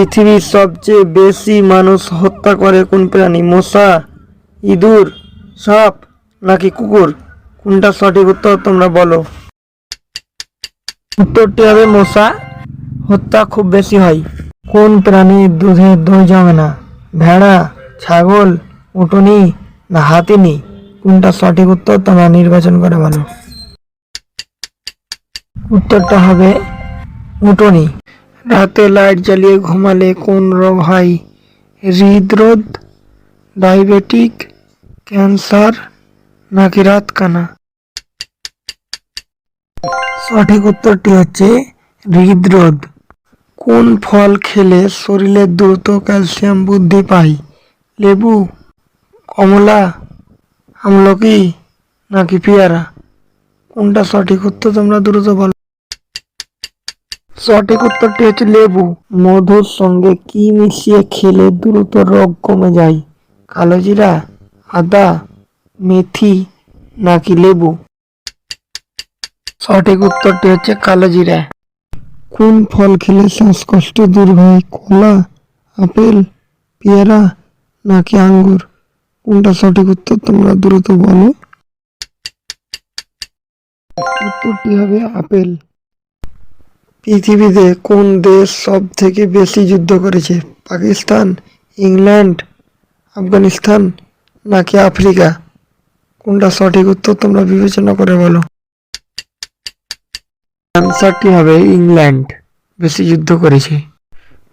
পৃথিবীর সবচেয়ে বেশি মানুষ হত্যা করে কোন প্রাণী? মশা, ইঁদুর, সাপ নাকি কুকুর? কোনটা সঠিক উত্তর তোমরা বলো। উত্তরটি হবে মশা হত্যা খুব বেশি হয়। কোন প্রাণীর দুধে দই জমে না? ভেড়া, ছাগল, উটনি না হাতিনি? কোনটা সঠিক উত্তর তোমরা নির্বাচন করে বলো। উত্তরটা হবে উটনি। রাতে লাইট জ্বালিয়ে ঘুমালে কোন রোগ হয়? হৃদরোগ, ডায়াবেটিক, ক্যান্সার নাকি রাতকানা? সঠিক উত্তরটি হচ্ছে হৃদরোগ। কোন ফল খেলে শরীরে দ্রুত ক্যালসিয়াম বৃদ্ধি পায়? লেবু, কমলা, আমলকি নাকি পেয়ারা? কোনটা সঠিক উত্তর তোমরা দ্রুত বলো। সঠিক উত্তরটি হচ্ছে লেবু। মধুর সঙ্গে কি মিশিয়ে খেলে দ্রুত রোগ কমে যায়? কালোজিরা, আদা, মেথি নাকি লেবু? সঠিক উত্তরটি হচ্ছে কালোজিরা। কোন ফল খেলে শ্বাসকষ্ট দূর হয়? কলা, আপেল, পেয়ারা নাকি আঙ্গুর? কোনটা সঠিক উত্তর তোমরা দ্রুত বলো। উত্তরটি হবে আপেল। পৃথিবীতে কোন দেশ সব থেকে বেশি যুদ্ধ করেছে? পাকিস্তান, ইংল্যান্ড, আফগানিস্তান নাকি আফ্রিকা? কোনটা সঠিক উত্তর তোমরা বিবেচনা করে বলো। অ্যান্সারটি হবে ইংল্যান্ড বেশি যুদ্ধ করেছে।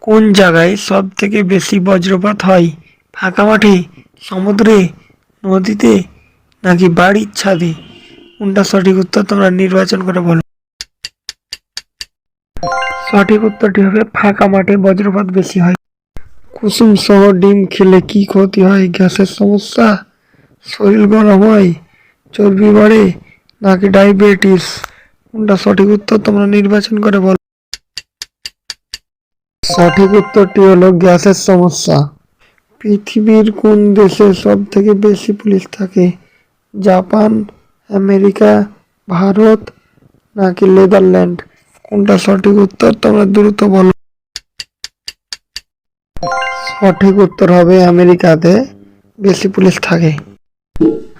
কোন জায়গায় সব থেকে বেশি বজ্রপাত হয়? ফাঁকা মাঠে, সমুদ্রে, নদীতে নাকি বাড়ির ছাদে? কোনটা সঠিক উত্তর তোমরা নির্বাচন করে বলো। সঠিক উত্তরটি হবে ফাঁকা মাঠে বজ্রপাত বেশি হয়। কুসুম সহ ডিম খেলে কি ক্ষতি হয়? গ্যাসের সমস্যা, শরীর গরম হয়, চর্বি বাড়ে নাকি ডায়াবেটিস? কোনটা সঠিক উত্তর তোমরা নির্বাচন করে বলো। সঠিক উত্তরটি হলো গ্যাসের সমস্যা। পৃথিবীর কোন দেশে সব থেকে বেশি পুলিশ থাকে? জাপান, আমেরিকা, ভারত নাকি নেদারল্যান্ড? কোনটা সঠিক উত্তর তোমরা দ্রুত বলো। সঠিক উত্তর হবে আমেরিকাতে বেশি পুলিশ থাকে।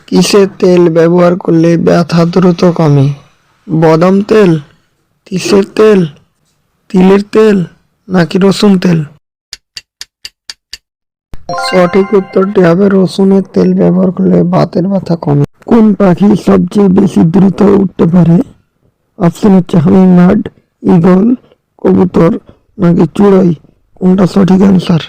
কিসের তেল ব্যবহার করলে ব্যথা দ্রুত কমে? বাদাম তেল, তিসের তেল, তিলের তেল নাকি রসুন তেল? সঠিক উত্তরটি হবে রসুনের তেল ব্যবহার করলে বাতের ব্যথা কমে। কোন পাখি সবচেয়ে বেশি দ্রুত উঠতে পারে? অপশন হচ্ছে হামিংবার্ড, ঈগল, কবুতর নাকি চড়ুই? কোনটা সঠিক অ্যান্সার?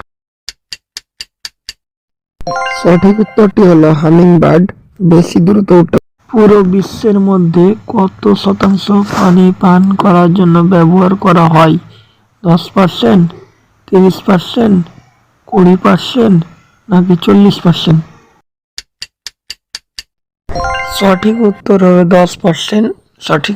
সঠিক উত্তরটি হলো হামিংবার্ড বেশি দ্রুত উঠতে। পুরো বিশ্বের মধ্যে কত শতাংশ পানি পান করার জন্য ব্যবহার করা হয়? 10%, 30%, 20% নাকি 40%? সঠিক উত্তর হবে 10%। সঠিক